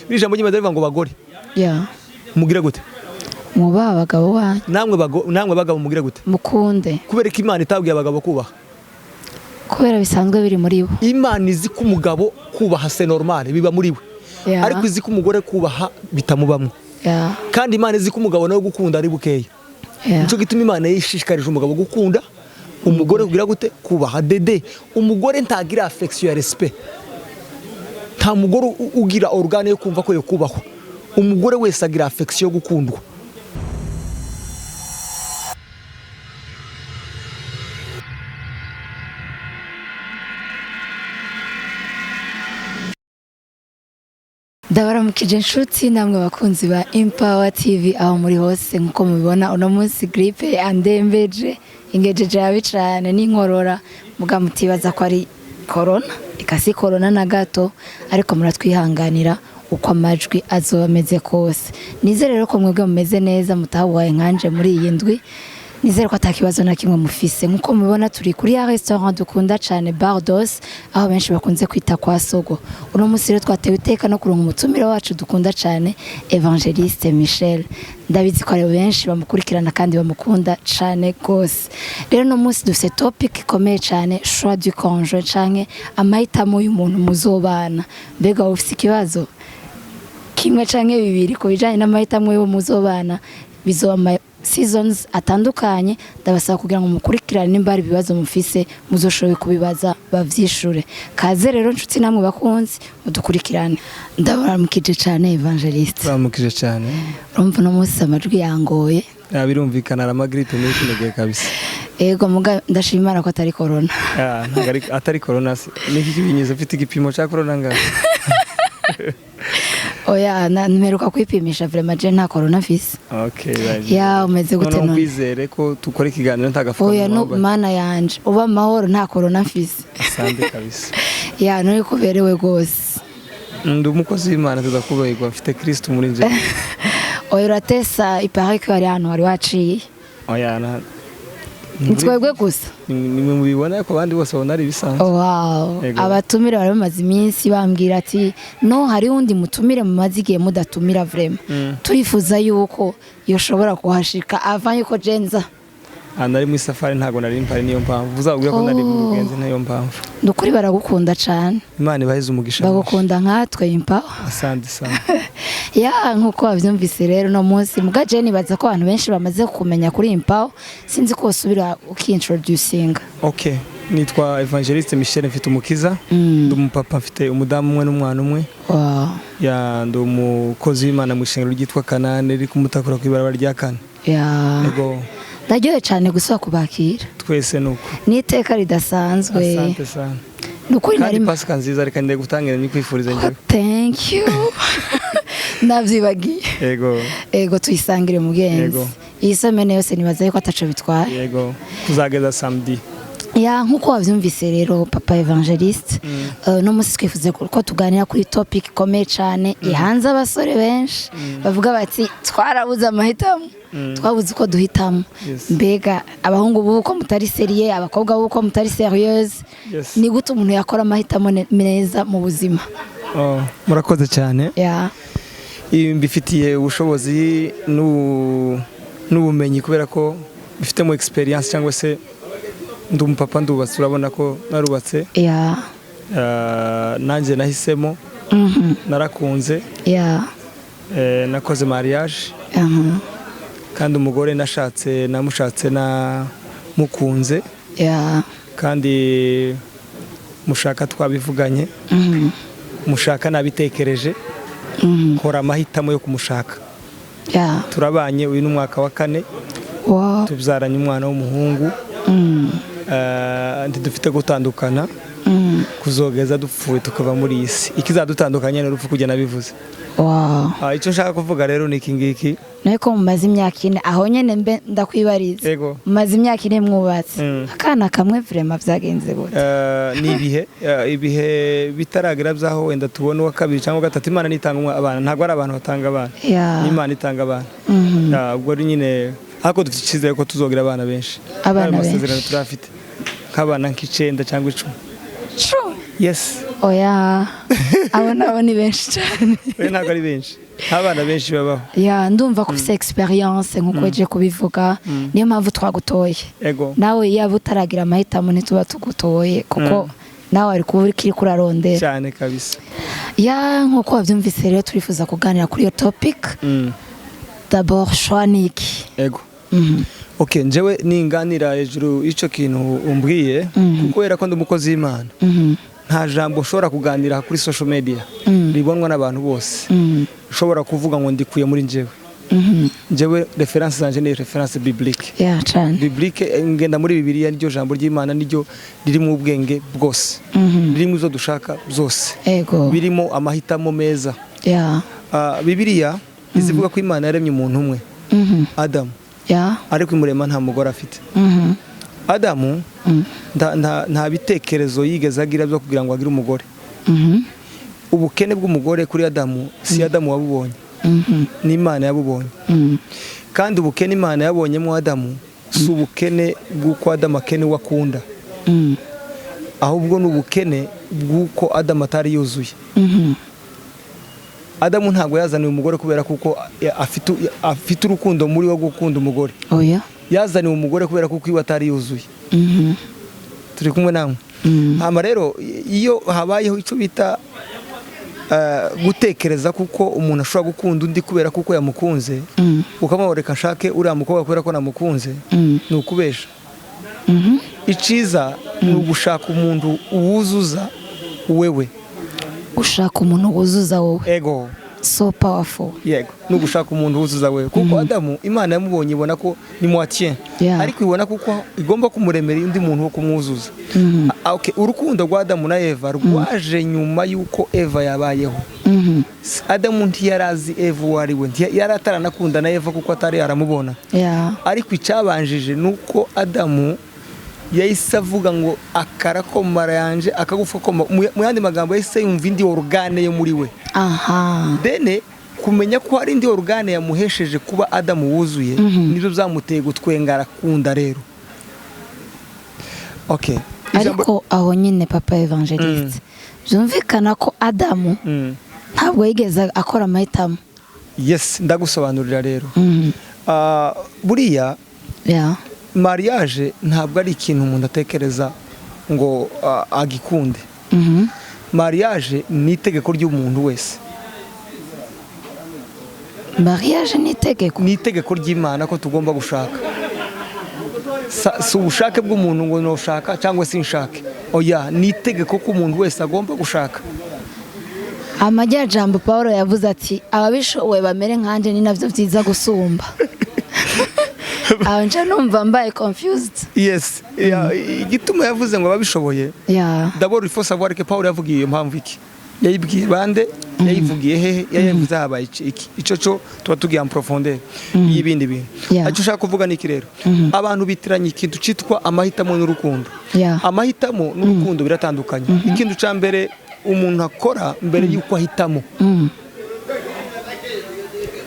bijambo nyima ndavuga ngo bagore mugire gute mubaha abagabo wanyu namwe bagabo mugire gute mukunde kubera ko Imana itabwiye abagabo kubaha kubera bisanzwe biri muri bo Imana izi ko umugabo kubaha c'est normal biba muri we ariko izi ko umugore kubaha bitamubamwe kandi Imana izi ko umugabo nawe gukunda ari bukeya nico gituma Imana yishishikarije umugabo gukunda umugore kugira gute kubaha dede umugore ntagira affection ya respect nta mugore ugira organe yo kumva ko yo kubahwa umugore wese agira affection yo gukundwa Ndabaramukije inshuti namwe bakunzi ba Empower TV aho muri hose nkuko mubibona uno munsi gripe andembeje ingejeje yabi cyane n'inkorora muga mutibaza ko ari corona ikasi corona na gato ariko muratwihanganira uko amajwi azobameze kose nizere rero ko mwebwe mumeze neza mutahuwaye nkanje muri iyi ndwi nizere ko atakibazo na kimwe mufise nkuko mubibona turi kuri ya restaurant dukunda cyane Bardos aho benshi bakunze kwita kwa Sogo uno munsi rero twatewe iteka no kuronka umutumire wacu dukunda cyane Evangeliste Michel ndabizi ko ari benshi bamukurikirana kandi bamukunda cyane gose rero no munsi dufite topic ikomeye cyane choix du conjoint canke amahitamo y'umuntu muzobana mbega ufite ikibazo kimwe canke bibiri ko bijanye n'amahitamo yo muzobana bizoba seasons atandukanye ndabasaba kugira ngo mukurikirane nimba ari bibazo mufise muzoshobe kubibaza bavyishure kaze rero nshuti namwe bakunzi mudukurikirane ndabaramukije cyane Evangeliste baramukije cyane urumva no munsi amajwi yangoye birumvikana ara magripe muri kinege kabisa ego muga ndashimira ko atari corona atari corona niki kibinyiza mfite igipimo cya corona ngaho oya nimeruka kwipimisha vraiment je nta corona fisi ya umeze gute none kwizere ko tukora ikiganiro ntagafuka oya no mana yanje uba mahoro nta corona fisi sande kabisa ya no kuberewe gose ndumukozi w'Imana tudakubayirwa mfite Kristo muri nje oya ratesa ipare ko ari hano wari waciye oya na Nitwebwe gusa nimwe mubibona ko abandi bose babona ari bisanzwe wow abatumire bari bamaze iminsi bambwira ati no hari undi mutumire mu mazigiye mudatumira vraiment turifuza yuko yoshobora kuhashika avant yuko jenza nari mu safari ntago nari mpari niyo mpamvu uzabwira ko nari mu rugenzi nayo mpamvu ndukuri baragukunda cyane Imana ibahize umugisha bagukunda nkatwe Empower asante sana ya nkuko bavyumvise rero no munsi mugaje nibaza ko abantu benshi bamaze kumenya kuri Empower sinzi ko usubira ukintroducing okay nitwa Evangeliste Michel MFITUMUKIZA ndumupapa mfite umudamu umwe n'umwana umwe ya ndumukozi w'Imana mu ishengero ryitwa Canane riri kumutakura kwibarabara rya Kane ya ego Ndagiye cyane gusaba kubakira twese nuko niteka ridasanzwe asante sana nukuri nari Pasika nziza reka ndende gutangira ni kwifuriza njye thank you navyibagiye ego tuyisangire mugenzi iyi semene yose nibaza yuko ataco bitwara yego tuzageza samedi ya nkuko wavyumvise rero papa Evangeliste no musi twifuze ko tuganira kuri topic ikomeye cyane ihanze abasore benshi bavuga bati twarabuze amahitamo twabuze uko duhitamo mbega abahungu buko mutari seriye abakobwa buko mutari serieuse ni gute umuntu yakora amahitamo neza mu buzima murakoze cyane mbifitiye ubushobozi n'ubumenyi kubera ko bifite mu experience cyangwa se ndumupapa ndubatse urabona ko narubatse nanjye nahisemo narakunze nakoze mariage kandi umugore namushatse mukunze kandi mushaka twabivuganye mushaka nabitekereje kora amahitamo yo kumushaka turabanye uyu n'umwaka wa 4 tubyaranye umwana w'umuhungu dufite gutandukana kuzogeza dupfuye tukava muri isi ikizadutandukanye n'urupfu kugena bivuze icyo nshaka kuvuga rero ni ikingiki niko mumaze imyaka 4 aho nyene mbe ndakwibariza mumaze imyaka 4 mwubatse akana kamwe vraiment vyagenze gute ni ibihe bitaragira byaho wenda tubona wa kabiri cyangwa gatatu Imana nitanga abana ntabwo ari abantu batanga abana Imana itanga abana ubwo nyine hako dufite ko tuzogira abana benshi abana benshi turafite nk'abana nk'icenda cyangwa 10 yes oya abo ni benshi cyane ntabwo ari benshi abana benshi babaho ya ndumva ko ufite experience nkuko je kubivuga niyo mpamvu twagutoye nawe yaba utaragira amahitamo ntituba tugutoye kuko nawe ari kuba uri kurarondera cyane kabisa ya nkuko wabyumvise rero turifuza kuganira kuri iyo topic d'abord shwaniki okay njewe ninganira hejuru ico kintu umbwiye kuko era ko ndumukozi w'Imana nta jambo ushobora kuganira kuri social media ribonwa n'abantu bose ushobora kuvuga ngo ndikuye muri njewe reference zanje ni reference biblique biblique ngenda muri Bibiliya niryo jambo ry'Imana niryo riri mu ubwenge bwose ririmo zo dushaka byose birimo amahitamo meza Bibiliya izivuga ko Imana yaremye umuntu umwe Adam ariko imurema nta mugore afite Adamu nta bitekerezo yigeze agira byo kugira ngo agire umugore ubukene bw'umugore kuri Adamu si Adamu wabubonye ni Imana yabubonye kandi ubukene Imana yabonyemo Adamu si ubukene bw'uko Adamu akene wakunda ahubwo n'ubukene bw'uko Adamu atari yuzuye Adamu ntabwo yazaniye umugore kubera kuko afite urukundo muri wo gukunda umugore yazaniye umugore kubera kuko iwe atari yuzuye turi kumwe namwe hama rero iyo habayeho icyo bita gutekereza kuko umuntu ashobora gukunda undi kubera kuko yamukunze ukamworeka nshake uriya mukobwa kubera ko namukunze ni ukubesha iciza ni ugushaka umuntu uwuzuza wewe ushaka umuntu wuzuza wowe so powerful no gushaka umuntu wuzuza wewe kuko Adamu Imana yamubonye ibona ko ni moitié ariko ibona kuko igomba kumuremera undi muntu wo kumwuzuza urukundo rwa Adamu na Eva rwaje nyuma yuko Eva yabayeho Adamu ntiyarazi Eva wari we yarataranakunda na Eva kuko atari yaramubona ariko icyabanjije nuko Adamu yahise avuga ngo akarakomara yanje akagufa ko mu yandi magambo yahise yumva indi organe yo muri we dene kumenya ko hari indi organe yamuhesheje kuba Adamu wuzuye nibyo byamuteye gutwengara kunda rero ariko aho nyine papa evangeliste byumvikana ko Adamu ntabwo yigeze akora amahitamo ndagusobanurira rero buriya mariage ntabwo ari ikintu umuntu atekereza ngo agikunde mariage ni itegeko ry'umuntu wese mariage ni itegeko ry'Imana ko tugomba gushaka si ubushake bw'umuntu ngo noshaka cyangwa se nshake ni itegeko ko umuntu wese agomba gushaka amajyajambo Paulo yavuze ati ababishoboye bamere nkanje ni navyo byiza gusumba anje numva mbaye confused igituma yavuze ngo babishoboye d'abord il faut savoir que Paulo yavugiye iyo mpamvu iki yayibwiye bande yayivugiye hehe yayivuze habaye iki ico cyo tuba tugiye en profondeur y'ibindi bintu aco ushaka kuvuga niki rero abantu bitiranye ikintu citwa amahitamo n'urukundo amahitamo n'urukundo biratandukanye ikintu ca mbere umuntu akora mbere yuko ahitamo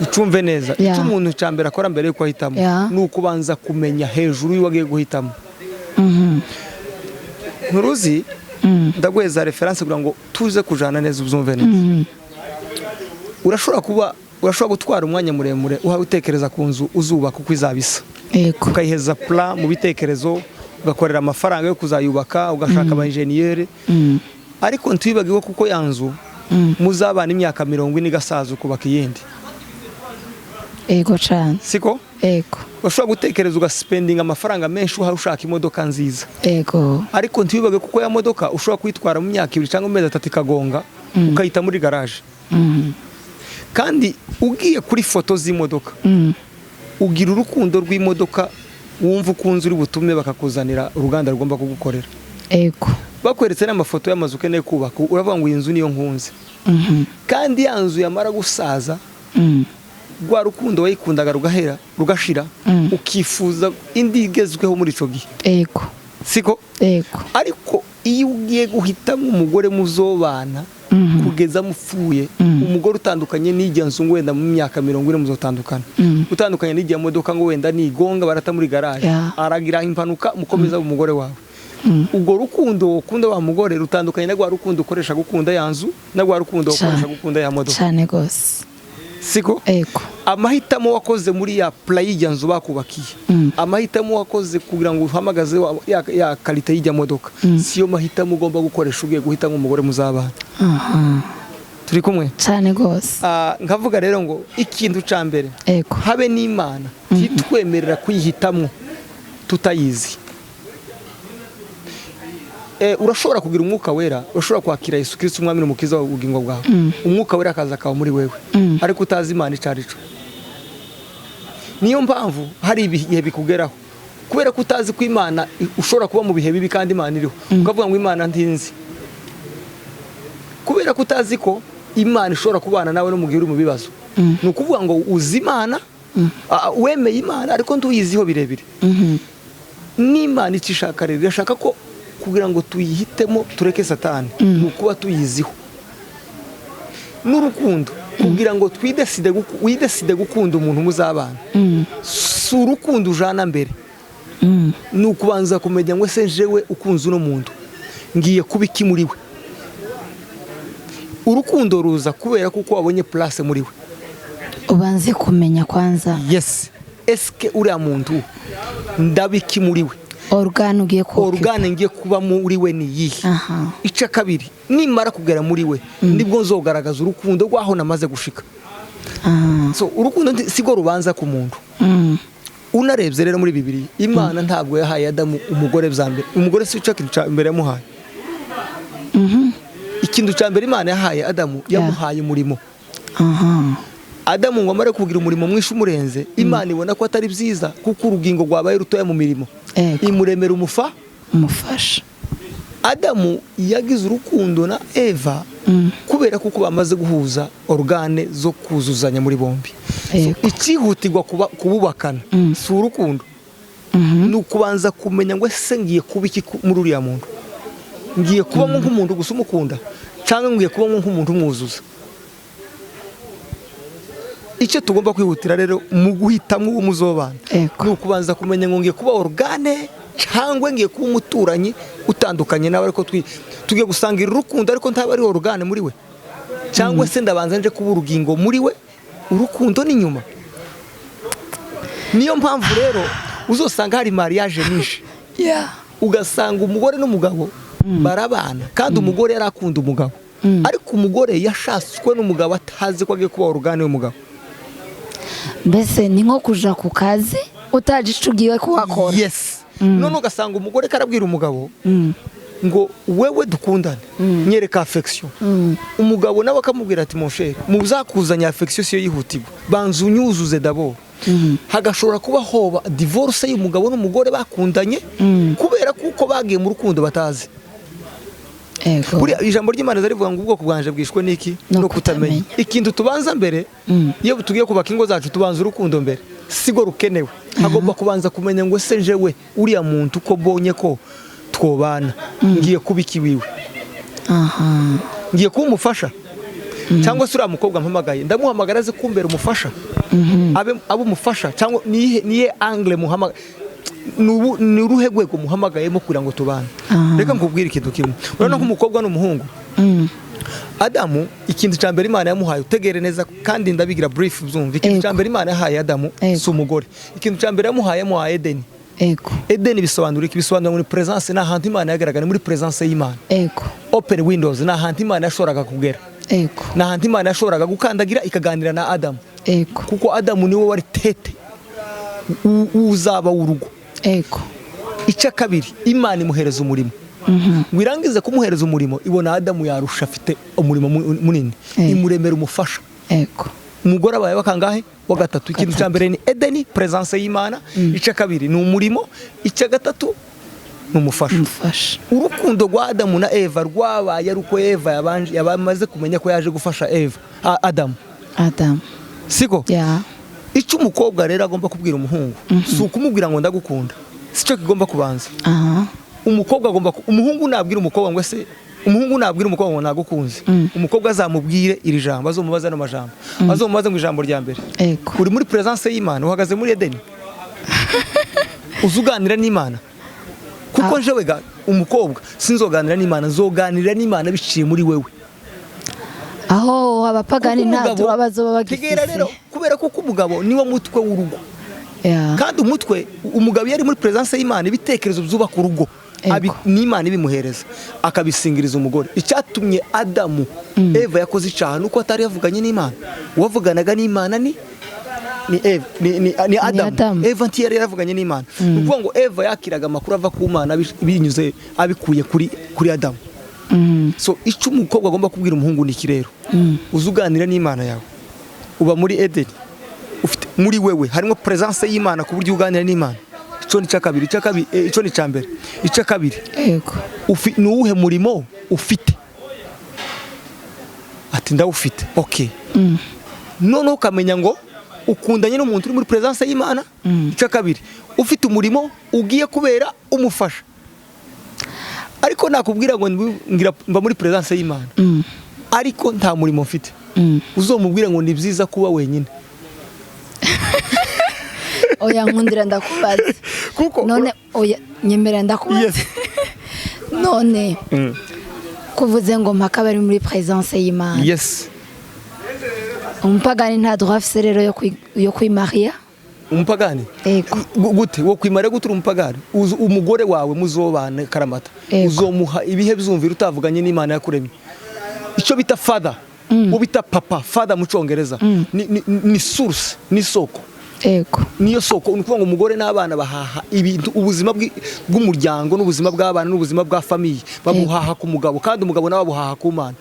ucumve neza icyo umuntu cyambere akora mbere yuko ahitamo nuko ubanza kumenya hejuru y'uwagiye guhitamo nturuzi ndagweza reference kugira ngo tuze kujana neza ubyumve neza urashobora gutwara umwanya muremure uha utekereza ku nzu uzubaka uko izabisa ukayiheza plan mu bitekerezo ugakorera amafaranga yo kuzayubaka ugashaka aba engineer ariko ntibagirwe kuko yanzu muzabana imyaka 40 igasaza ukubaka yindi cyane siko ushobora gutekereza ugaspending amafaranga menshi uha ushaka imodoka nziza ariko ntibibage kuko ya modoka ushobora kwitwara mu myaka 2 cyangwa amezi 3 ikagonga ukayita muri garage kandi ugiye kuri foto z'imodoka ugira urukundo rw'imodoka wumva ukunze uri butume bakakuzanira uruganda rugomba kugukorera bakweretse n'amafoto y'amazu ukeneye kubaka uravuga ngo iyi nzu niyo nkunze kandi ya nzu yamara gusaza rwa rukundo wayikundaga rugashira ukifuza indi igezweho muri ico gihe siko ariko iyo ugiye guhitamo umugore muzobana kugeza mupfuye umugore utandukanye n'ijya nzu wenda mu myaka 40 muzotandukana utandukanye n'ijya modoka ngo wenda nigonga barata muri garage aragira impanuka mukomeza umugore wawe ubwo rukundo ukunda wa mugore rutandukanye na rwa rukundo ukoresha gukunda yanzu na rwa rukundo ukoresha gukunda ya modoka cyane gose siko ego amahitamo wakoze muri ya play y'inzu bakubakiye amahitamo wakoze kugira ngo uhamagaze ya kalite y'ijya modoka siyo mahitamo ugomba gukoresha ugiye guhita nk'umugore muzabana turi kumwe cyane gose nkavuga rero ngo ikintu ca mbere ego habe n'Imana titwemerera kuyihitamwo tutayizi urashobora kugira umwuka wera urashobora kwakira Yesu Kristo umwami n'umukiza w'ubugingo bwawe umwuka wera akaza kawo muri wewe ariko utazi Imana icarico niyo mpamvu hari ibihe bikugeraho kubera ko utazi ko Imana ushobora kuba mu bihe bibi kandi Imana iriho ukavuga ngo Imana ntinzi kubera ko utazi ko Imana ishobora kubana nawe no mu gihe uri mu bibazo ni ukuvuga ngo uzi Imana wemeye Imana ariko ntuyiziho birebire n'Imana icishaka rero irashaka ko kugira ngo tuyihitemo tureke satani nukuba tuyiziho n'urukundo kugira ngo wideside gukunda umuntu muzabana si urukundo ujana mbere nukubanza kumenya ngo se jewe ukunze uno muntu ngiye kubiki muri we urukundo ruza kubera kuko wabonye place muri we ubanze kumenya kwanza yes eske uriya muntu ndabiki muri we organe ngiye kuba muri we ni yihe ica kabiri nimara kugera muri we nibwo nzogaragaza urukundo rwaho namaze gushika so urukundo sigo rubanza ku muntu unarebye rero muri Bibiliya Imana ntabwo yahaye Adamu umugore byambere umugore si cyo kintu mbere yamuhaye ikintu cya mbere Imana yahaye Adamu yamuhaye umurimo Adamu ngo amare kugira umurimo mwinshi umurenze Imana ibona ko atari byiza kuko urugingo rwabaye rutoya mu mirimo imuremera umufasha Adamu yagize urukundo na Eva kubera kuko bamaze guhuza organe zo kuzuzanya muri bombi ikihutirwa kububakana si urukundo ni ukubanza kumenya ngo ese ngiye kuba iki muri uriya muntu ngiye kuba nk'umuntu gusa umukunda cyangwa ngiye kuba nk'umuntu umwuzuza icyo tugomba kwihutira rero mu guhitamo uwo muzobana ni ukubanza kumenya ngo ngiye kuba organe cyangwa ngiye kuba umuturanyi utandukanye nawe ariko tugiye gusangira urukundo ariko ntaba ari organe muri we cyangwa se ndabanza nje kuba urugingo muri we urukundo ni nyuma niyo mpamvu rero uzosanga hari mariage nyinshi ugasanga umugore n'umugabo barabana kandi umugore yarakunda umugabo ariko umugore yashatswe n'umugabo atazi ko agiye kuba organe y'umugabo mbese ni nko kuja ku kazi utagishugiwe kuhakora none ugasanga umugore karabwira umugabo ngo wewe dukundane nyereka affection umugabo nawe akamubwira ati mon cher muzakuzanya affection siyo yihutirwa banza unyuzuze d'abord hagashobora kuba hoba divorce y'umugabo n'umugore bakundanye kubera kuko bagiye mu rukundo batazi buriya ijambo ry'Imana rivuga ngo ubwoko bwanje bwishwe n'iki no kutamenya ikintu tubanza mbere iyo tugiye kubaka ingo zacu tubanza urukundo mbere sigo rukenewe hagomba kubanza kumenya ngo se jewe uriya muntu ko bonye ko twobana ngiye kubiki wiwe ngiye kuba umufasha cyangwa se uriya mukobwa mpamagaye ndamuhamagara aze kumbera umufasha abe umufasha cyangwa niye angle muhamagara ni uruhe rwego muhamagayemo kugira ngo tubane reka nkubwire ikintu kimwe urabona ko umukobwa n'umuhungu Adamu ikintu cya mbere Imana yamuhaye utegere neza kandi ndabigira brief byumva ikintu cya mbere Imana yahaye Adamu si umugore ikintu cya mbere yamuhaye Edeni Edeni bisobanura iki bisobanura muri presence na hantu Imana yagaragara muri presence y'Imana open windows na hantu Imana yashoraga kugera na hantu Imana yashoraga gukandagira ikaganira na Adamu kuko Adamu niwe wari tete uzaba urugo icya kabiri Imana imuhereza umurimo wirangiza kumuhereza umurimo ibona Adamu yarusha afite umurimo munini imuremera umufasha umugore abaye wakangahe wa gatatu ikintu cya mbere ni Edeni presence y'Imana icya kabiri ni umurimo icya gatatu ni umufasha urukundo rwa Adamu na Eva rwabaye aruko Eva yabamaze kumenya ko yaje gufasha Adamu siko icyo umukobwa rero agomba kubwira umuhungu si ukumubwira ngo ndagukunda sicyo kigomba kubanza umukobwa agomba umuhungu nabwira umukobwa ngo se umuhungu nabwira umukobwa ngo nagukunze umukobwa azamubwire iri jambo azomubaza no majambo azomubaza ngo ijambo rya mbere uri muri presence y'Imana uhagaze muri Edeni uzuganira n'Imana kuko jewe ga umukobwa sinzoganira n'Imana, nzoganira n'Imana biciye muri wewe. Aho abapagani ntabwo abazoba bagifise rero kubera ko umugabo niwo mutwe w'urugo. Kandi umutwe umugabo yari muri presence y'Imana, ibitekerezo byubaka urugo n'Imana ibimuhereza akabisingiriza umugore. Icyatumye Adamu Eva yakoze icyaha nuko atari yavuganye n'Imana. Uwavuganaga n'Imana ni Adamu. Eva ntiyari yaravuganye n'Imana. Nukuvuga ngo Eva yakiraga amakuru ava ku Mana binyuze abikuye kuri Adamu. So icyo umukobwa agomba kubwira umuhungu ni kirero, uzuganira n'Imana yawe, uba muri Eden, ufite muri wewe harimo presence y'Imana ku buryo uganira n'Imana. Ico ni cyakabiri, ico ni cyambere. Ica kabiri, yego nuwuhe murimo ufite? Ati ndawufite. Okay. None ukamenya ngo ukundanye n'umuntu uri muri presence y'Imana. Ica kabiri, ufite umurimo ugiye kubera umufasha. Ariko nakubwira ngo mba muri presence y'Imana, ariko nta murimo mfite, uzomubwira ngo ni byiza kuba wenyine. Oya nkundira ndakubaza none, oya nyemera ndakubaza none kuvuze ngo mpaka bari muri presence y'Imana. Yes. Umupagani nta droit afise rero yo kwimaria. Umupagani gute wo kwimara gutura umupagani? Umugore wawe muzobana karamata, uzomuha ibihe byumvira utavuganye n'Imana yakuremye. Icyo bita father, wo bita papa, father mu Cyongereza ni source, ni soko. Niyo soko. Ukuvuga ngo umugore n'abana bahaha ibintu, ubuzima bw'umuryango n'ubuzima bw'abana n'ubuzima bwa famille babuhaha ku mugabo, kandi umugabo nawe abuhaha ku Mana.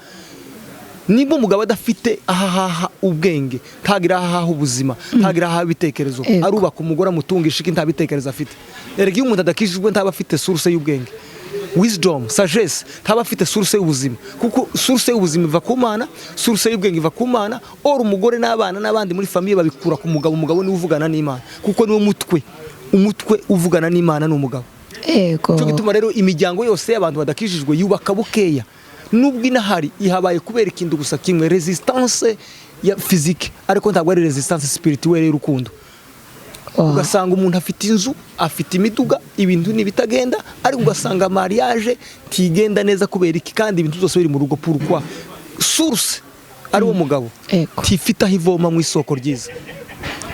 Niba umugabo adafite ahaha ubwenge, ntagira ahaha ubuzima, ntagira ahaha ibitekerezo, arubaka umugore amutungisha iki nta bitekerezo afite. Erega iyo umuntu adakishijwe ntaba afite source y'ubwenge, wisdom, sagesse, ntaba afite source y'ubuzima, kuko source y'ubuzima iva ku Mana, source y'ubwenge iva ku Mana. Or umugore n'abana n'abandi muri famille babikura ku mugabo. Umugabo ni uvugana n'Imana, kuko niwo umutwe uvugana n'Imana n'umugabo. Cyo gituma rero imiryango yose y'abantu badakishijwe yubaka bukeya, nubwo inahari ihabaye kubera ikintu gusa kimwe, resistance ya physique, ariko ntabwo ari resistance spirituelle y'urukundo. Ugasanga umuntu afite inzu, afite imiduga, ibintu nibitagenda, ariko ugasanga mariage tigenda neza kubera iki, kandi ibintu byose biri mu rugo. Pourquoi? Source ari wo mugabo tifita hivoma mu isoko ryiza.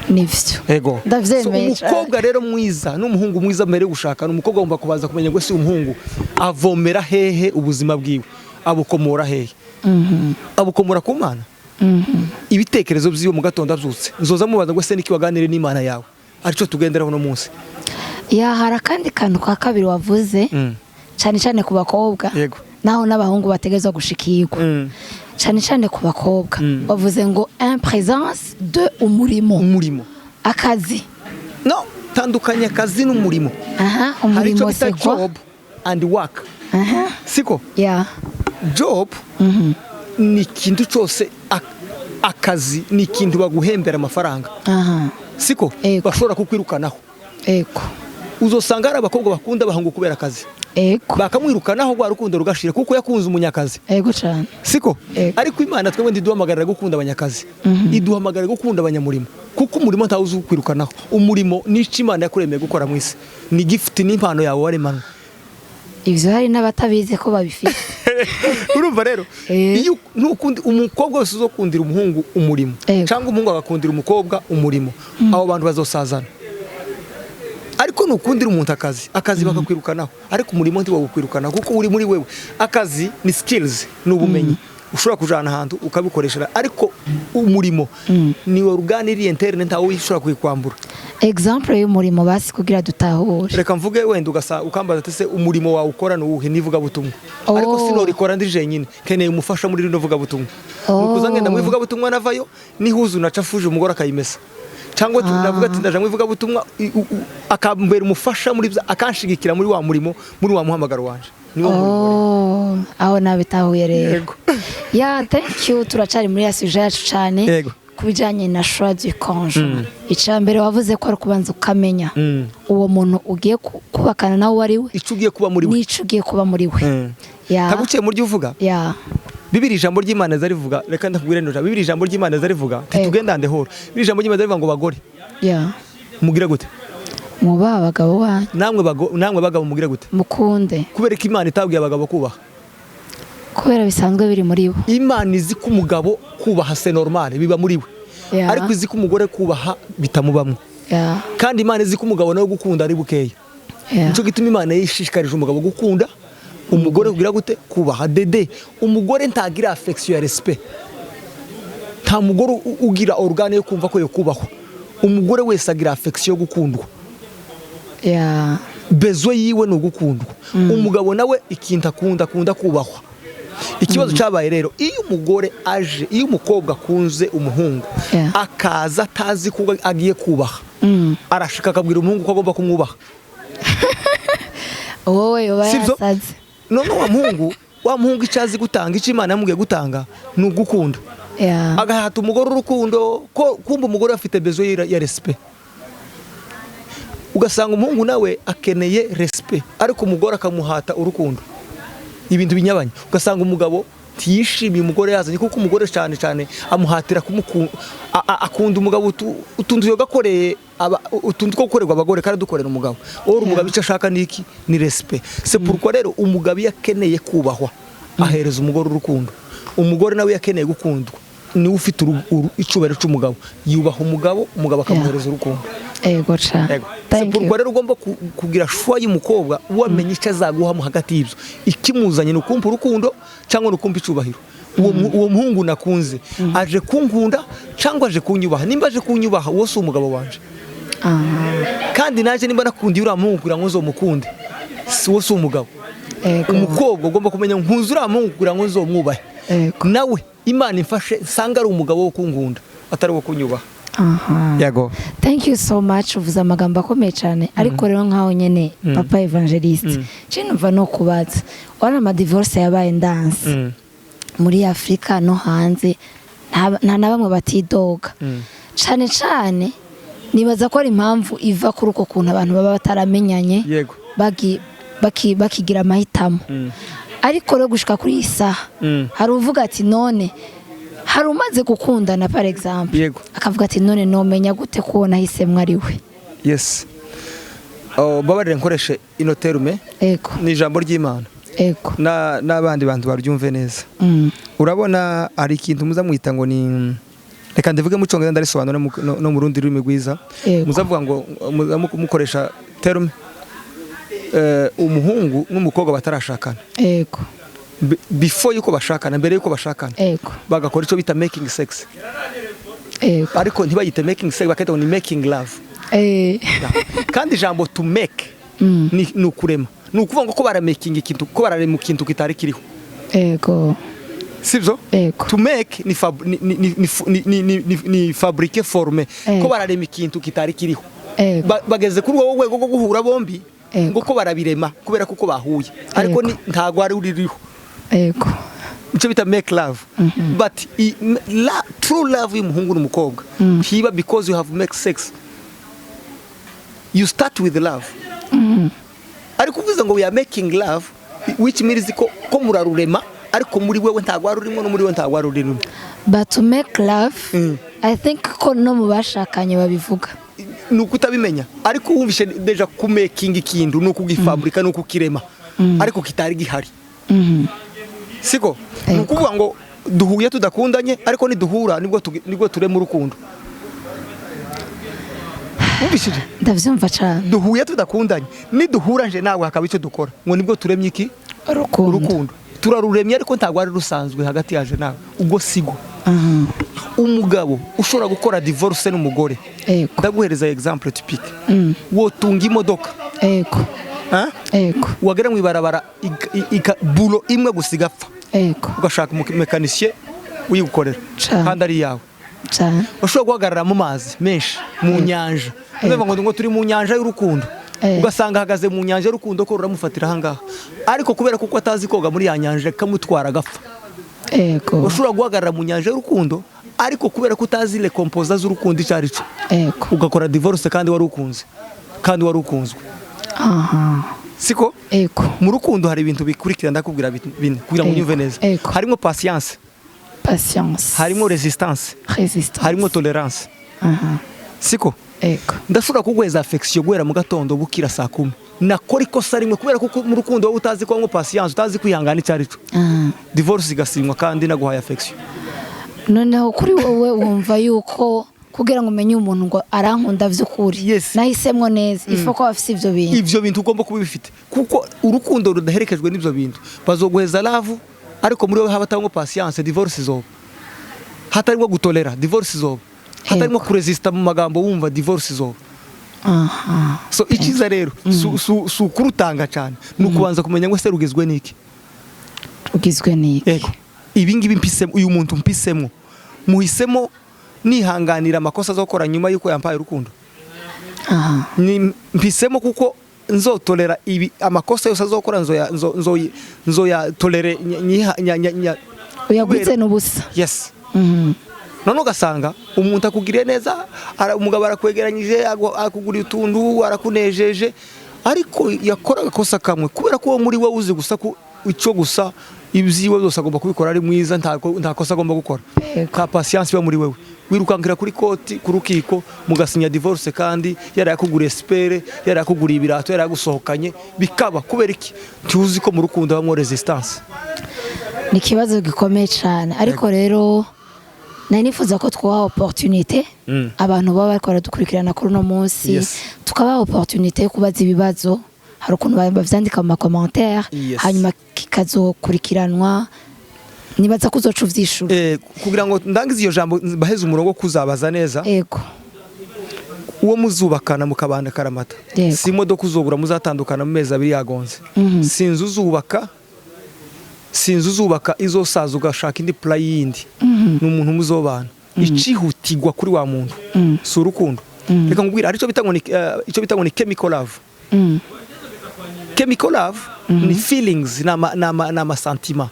Nivyo ndavyemeye. Umukobwa rero mwiza n'umuhungu mwiza mbere gushaka, n'umukobwa wumva kubaza kumenya ngo si umuhungu avomera hehe ubuzima bwiwe, abukomora hehe? Abukomora ku Mana. Ibitekerezo by'iyo mu gatondo abyutse nzoza mubaza ngo se niki waganire n'Imana yawe, arico tugenderaho no munsi. Hari akandi kantu ka kabiri wavuze, cyane cyane ku bakobwa naho n'abahungu bategezwa gushikirwa, cyane cyane ku bakobwa. Bavuze ngo en présence de umurimo, akazi. No, tandukanya akazi n'umurimo. Umurimo c'est quoi? Job and work. Siko? Job ni ikintu cyose, akazi ni ikintu baguhembera amafaranga. Siko? Bashobora kukwirukanaho. Uzosanga hari abakobwa bakunda abahungu kubera akazi, bakamwirukanaho rwa rukundo rugashira kuko yakunze umunyakazi. Cyane. Siko? Ariko Imana twebwe ndiduhamagarira gukunda abanyakazi, iduhamagarira gukunda abanyamurimo, kuko umurimo ntawuzi kwirukanaho. Umurimo ni icyo Imana yakuremeye gukora mu isi, ni gift, ni impano yawe waremanwe. Ivyo hari n'abatabize ko babifite. Urumva rero iyo nukundi umukobwa wese uzokundira umuhungu umurimo, cyangwa umuhungu agakundira umukobwa umurimo, abo bantu bazosazana. Ariko nukundira umuntu akazi bakakwirukanaho, ariko umurimo ntiwagukwirukana kuko uri muri wewe. Akazi ni skills, n'ubumenyi ushobora kujana ahantu ukabikoresha, ariko umurimo ni organiri interne ntawo ushobora kwikwambura. Example y'umurimo basi kugira dutahure. Reka mvuge wenda ukambaza ate umurimo wawe ukora n'uwuhe? Nivuga butumwa. Ariko sinori ndi jenyine, keneye umufasha muri rino vuga butumwa. Nukuza ngenda mwivuga butumwa navayo nihuzu nacafuje umugore akayimesa, cyangwa tunavuga ati ndaje mwivuga butumwa akambera umufasha muri akanshigikira muri wa murimo, muri wa muhamagaro wanje. Aho nabitahuye rero. Thank you. Turacari muri ya sujet yacu cyane kubijanye na choix du conjoint. Icambere wavuze ko ari kubanza ukamenya uwo muntu ugiye kubakana nawe wari we, ico ugiye kuba muri we, nico ugiye kuba muri we. Taguciye muri uvuga Bibiri ijambo ry'Imana zarivuga, reka ndakubwire ndoja. Bibiri ijambo ry'Imana zarivuga tugenda ndehoro. Bibiri ijambo ry'Imana zarivuga ngo bagore mugira gute? mubaha abagabo wanyu namwe bagabo mugire gute mukunde kubera ko Imana itabwiye abagabo kubaha kubera bisanzwe biri muri bo Imana izi ko umugabo kubaha c'est normal biba muri we ariko izi ko umugore kubaha bitamubamwe kandi Imana izi ko umugabo nawe gukunda ari bukeya nico gituma Imana yishishikarije umugabo gukunda umugore kugira gute kubaha dede umugore ntagira affection ya respect nta mugore ugira organe yo kumva ko yo kubahwa umugore wese agira affection yo gukundwa bezo yiwe no gukundwa umugabo nawe ikintu akunda kubahwa ikibazo cyabaye rero iyo umugore aje iyo umukobwa akunze umuhungu akaza atazi ko agiye kubaha arashika akabwira umuhungu ko agomba kumwubaha wowe yasaze none wa muhungu icyazi gutanga icyo Imana yamubwiye gutanga ni ugukunda agahata umugore urukundo ko kumba umugore afite bezo ya respect ugasanga umuhungu nawe akeneye respect ariko umugore akamuhata urukundo ibintu binyabanye ugasanga umugabo tiyishimiye umugore yazanye kuko umugore cyane amuhatira akunda umugabo utundu yo gakoreye utundu ko gukorerwa abagore kandi dukorera umugabo umugabo icyo ashaka niki ni respect c'est pourquoi rero umugabo yakeneye kubahwa ahereza umugore urukundo umugore nawe yakeneye gukundwa ni ufite icubero cy'umugabo yubaha umugabo akamuhereza urukundo ego cha c'est pourquoi rero ugomba kugira shwa y'umukobwa wamenye icyo azaguha mu hagati y'ibyo ikimuzanye no kumpa urukundo cyangwa no kumpa icubahiro uwo muhungu nakunze aje kunkunda cyangwa aje kunyubaha nimba aje kunyubaha wose umugabo wanje kandi naje nimba nakundi uri amuhungu kugira ngo nzomukunde wose umugabo umukobwa ugomba kumenya nkuzi uri amuhungu kugira ngo nzomwubahe nawe Imana imfashe sanga ari umugabo wo kunkunda atari wo kunyubaha Yago. Thank you so much uvuze amagambo akomeye cyane ariko rero nkaho nyene papa evangeliste cinumva no kubaza wana ama divorce yabaye dance muri Afrika no hanze nta na bamwe batidoga cyane nibaza ko ari impamvu iva kuri uko kuntu abantu baba bataramenyanye yego bakigira amahitamo ariko rero gushika kuri isaha hari uvuga ati none hari umaze gukundana par exemple yego akavuga ati none nomenya gute kubona hisemwe ari we yes babarire nkoreshe ino terume yego ni ijambo ry'Imana yego n'abandi bantu baryumve neza urabona ari ikintu muza mwita ngo ni reka ndivuge mu cyongereza ndarisobanura no mu rundi rurimi rwiza muzavuga ngo mukoresha terume umuhungu n'umukobwa batarashakana yego before yuko bashakana mbere yuko bashakana bagakora icyo bita making sex ariko ntibayite making sex bakita ni making love kandi ijambo to make ni ukurema ni ukuvuga ngo ko baramaking ikintu ko bararema ikintu kitari kiriho sibyo to make ni fabriquer former ko bararema ikintu kitari kiriho bageze kuri wowe rwego rwo guhura bombi ngo ko barabirema kubera kuko bahuye ariko ntago ari uririho icyo bita make love but true love y'umuhungu n'umukobwa hiba because you have make sex you start with love ariko uvuze ngo we are making love which means ko murarurema ariko muri wewe ntago ari urimo no muri wewe ntago ari urimo but to make love I think ko no mubashakanye babivuga nuko utabimenya ariko wumvishe deja ku making ikintu nuko gifabrika nuko kirema ariko kitari gihari siko nukuvuga ngo duhuye tudakundanye ariko niduhura nibwo turema urukundo ubishije ndavyumva cyane duhuye tudakundanye niduhura nje nawe hakaba icyo dukora ngo nibwo turemye iki urukundo turaruremye ariko ntago ari rusanzwe hagati yaje nawe ubwo sigo umugabo ushobora gukora divorce n'umugore ndaguhereza example typique wotunga imodoka wagera mu ibarabara bulo imwe gusigapfa ugashaka umumekanisye uyigukorera kandi ari yawe ushobora guhagarara mu mazi menshi mu nyanja ngo turi mu nyanja y'urukundo ugasanga ahagaze mu nyanja y'urukundo ko ruramufatira ahangaha ariko kubera kuko atazi koga muri ya nyanja kamutwara agapfa ushobora guhagarara mu nyanja y'urukundo ariko kubera ko utazi le composa z'urukundo icyo ari cyo ugakora divorce kandi wari ukunzwe siko mu rukundo hari ibintu bikurikira ndakubwira bine kugira ngo unyumve neza harimo patience harimo resistance harimo tolerance siko ndashobora kuguheza affection guhera mu gatondo bukira saa 10 nakora ikosa rimwe kubera ko mu rukundo wowe utazi ko ngo patience utazi kwihangana icyari cyo divorce igasinywa kandi naguhaye affection. Noneho kuri wowe wumva yuko kugira ngo umenye umuntu ngo arankunda vy'ukuri nahisemwo neza ifo ko bafise ivyo bintu ugomba kubifite kuko urukundo rudaherekejwe n'ivyo bintu bazoguheza love ariko muri wowe habatango patience divorce izoba hatarimo gutolera divorce izoba hatarimo kuresista mu magambo wumva divorce izoba. So ikiza rero su kurutanga cyane nukubanza kumenya ngo se rugizwe niki yego ibi ngibi mpisemo uyu muntu mpisemo muhisemo nihanganira amakosa azokora nyuma yuko yampaye urukundo. Mpisemo kuko nzotolera ibi amakosa yose azokora nzoya tolere uyagutse n'ubusa. Yes. None ugasanga umuntu akugiriye neza umugabo arakwegeranyije akuguriye utundu arakunejeje ariko yakora agakosa kamwe kubera ko muri we uzi gusa ko icyo gusa ibyiwe byose agomba kubikora ari mwiza nta kosa agomba gukora. Ka patience iba muri wewe wirukankira kuri koti ku rukiko mugasinya divorce kandi yarakuguriye spere yarakuguriye ibirato yaragusohokanye bikaba kubera iki tuzi ko mu rukundo habamo resistance. Ni kibazo gikomeye cyane ariko rero nifuza ko twaha opportunité abantu baba bariko baradukurikirana kuri no munsi tukabaha opportunité yo kubaza ibibazo hari ukuntu bavyandika mu commentaire hanyuma kikazokurikiranwa nibaza kuzoca uvyishura kugira ngo ndangize iyo jambo baheze umurongo kuzabaza neza uwo muzubakana mukabanda karamata si imodoka uzobura muzatandukana mu mezi 2 yagonze sinzi uzubaka izosaza ugashaka indi play yindi n'umuntu muzobana icihutigwa kuri wa muntu si urukundo reka ngubwira ari cyo bitangwa ni chemical love. Chemical love ni feelings na sentiment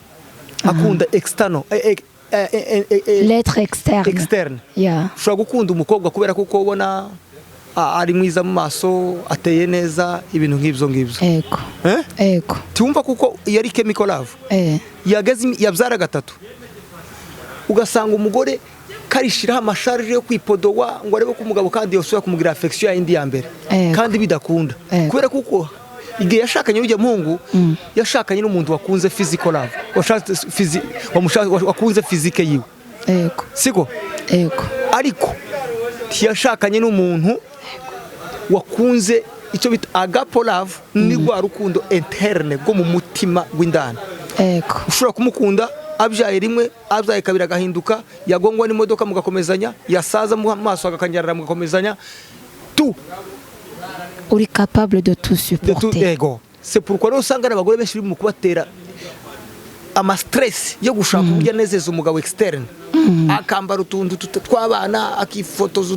akunda external l'être externe ushobora gukunda umukobwa kubera kuko ubona ari mwiza mu maso ateye neza ibintu nk'ibyo ego tumva kuko yari chemical love yageze yabyara gatatu ugasanga umugore karishira amasharje yo kwipodowa ngo arebe ko umugabo kandi yosubira kumugira affection yindi ya mbere kandi bidakunda kubera kuko igihe yashakanye n'ujya muhungu yashakanye n'umuntu wakunze physical love wakunze physique yiwe siko ariko yashakanye n'umuntu wakunze icyo bita agape love ni rwa rukundo interne rwo mu mutima w'indani. Ushobora kumukunda abyaye rimwe abyaye kabiri agahinduka yagongwa n'imodoka mugakomezanya yasaza mu maso agakanyarara mugakomezanya tu uri capable de tout supporter. C'est pourquoi usanga n'abagore benshi biri mu kubatera ama stress yo gushaka uburyo nezeza umugabo externe akambara utuntu twabana akifotoza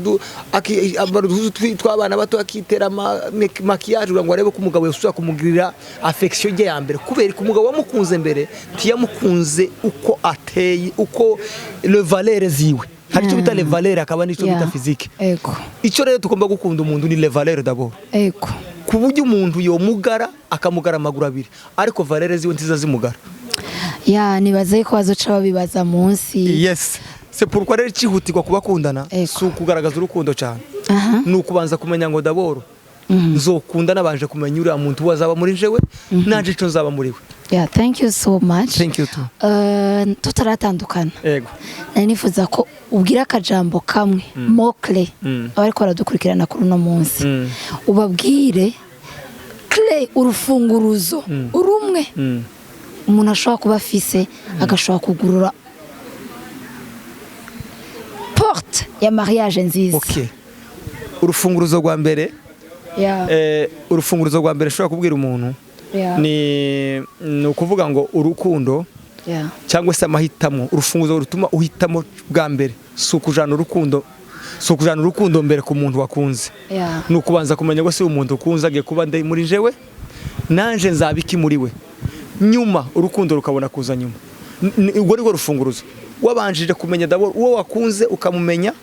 akambara utuntu twabana bato akitera maquillage ngo arebe ko umugabo yosubira kumugirira affection ye ya mbere kubera ko umugabo wamukunze mbere ntiyamukunze uko ateye uko le valeur ziwe hari cyo bita le valeur akaba nico bita physique. Icyo rero tugomba gukunda umuntu ni le valeur d'abord kuburyo umuntu yo mugara akamugara amaguru abiri ariko valeur ziwe ntiza zimugara. Nibaze ko bazoca babibaza munsi. C'est pourquoi rero cihutirwa kubakundana si ukugaragaza urukundo cyane nukubanza kumenya ngo d'abord nzokunda nabanje kumenya uri umuntu wazaba muri jewe nanje cyo nzaba muri we. Thank you so much. Thank you too. Tutaratandukana nifuza ko ubwira akajambo kamwe mokle abariko baradukurikirana kuri no munsi ubabwire clé urufunguruzo urumwe umuntu ashobora kuba afise agashobora kugurura porte ya mariage nziza. Urufunguruzo rwa mbere urufunguruzo rwa mbere ashobora kubwira umuntu ni ukuvuga ngo urukundo cyangwa se amahitamo urufunguzo rutuma uhitamo bwa mbere sukujana urukundo mbere ku muntu wakunze nukubanza kumenya ngo se umuntu ukunze agiye kuba ndi muri jewe nanje nzabiki muri we nyuma urukundo rukabona kuza nyuma ubwo ni rufunguruzo wabanjije kumenya d'abord uwo wakunze ukamumenya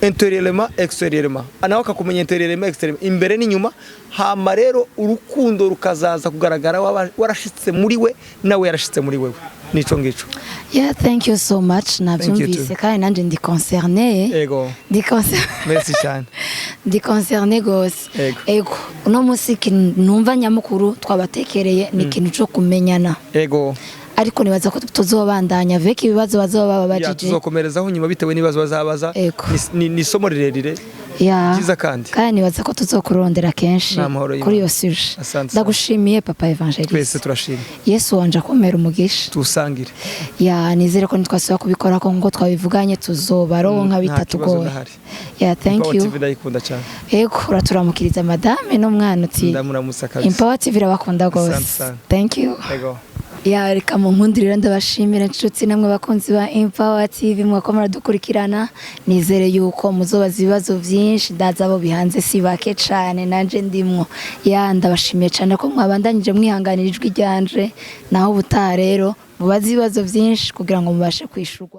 intérieurement extérieurement anaho akakumenya intérieurement extérieurement imbere n'inyuma hama rero urukundo rukazaza kugaragara warashitse muri we nawe yarashitse muri wewe nico ngico. Thank you so much nabyumvise kandi nanje ndi concerné. Merci cyane. ndi concerne gose ego uno musi numva nyamukuru twabatekereye ni ikintu cyo kumenyana ego ariko nibaza ko tuzobandanya veki ibibazo bazoba babajije tuzokomerezaho nyuma bitewe n'ibibazo bazabaza ni somo rirerire kiza kandi nibaza ko tuzokurondera kenshi kuri iyo suje ndagushimiye papa evangeliste twese turashimye Yesu wanje akomera umugisha tusangire nizere ko nitwasaba kubikora ko ngo twabivuganye tuzobaronka bitatugoye thank you ndayikunda cyane ego uraturamukiriza madame n'umwana uti ndamuramutsa kabisa Empower TV irabakunda gose thank you reka munkundirira ndabashimira inshuti namwe bakunzi ba Empower TV mwakomera dukurikirana nizere yuko muzobaza ibibazo byinshi ndaza abo bihanze si bake cyane nanje ndimwo ndabashimiye cyane ko mwabandanyije mwihanganira ijwi ryanje naho butaha rero mubaza ibibazo byinshi kugira ngo mubashe kwishurwa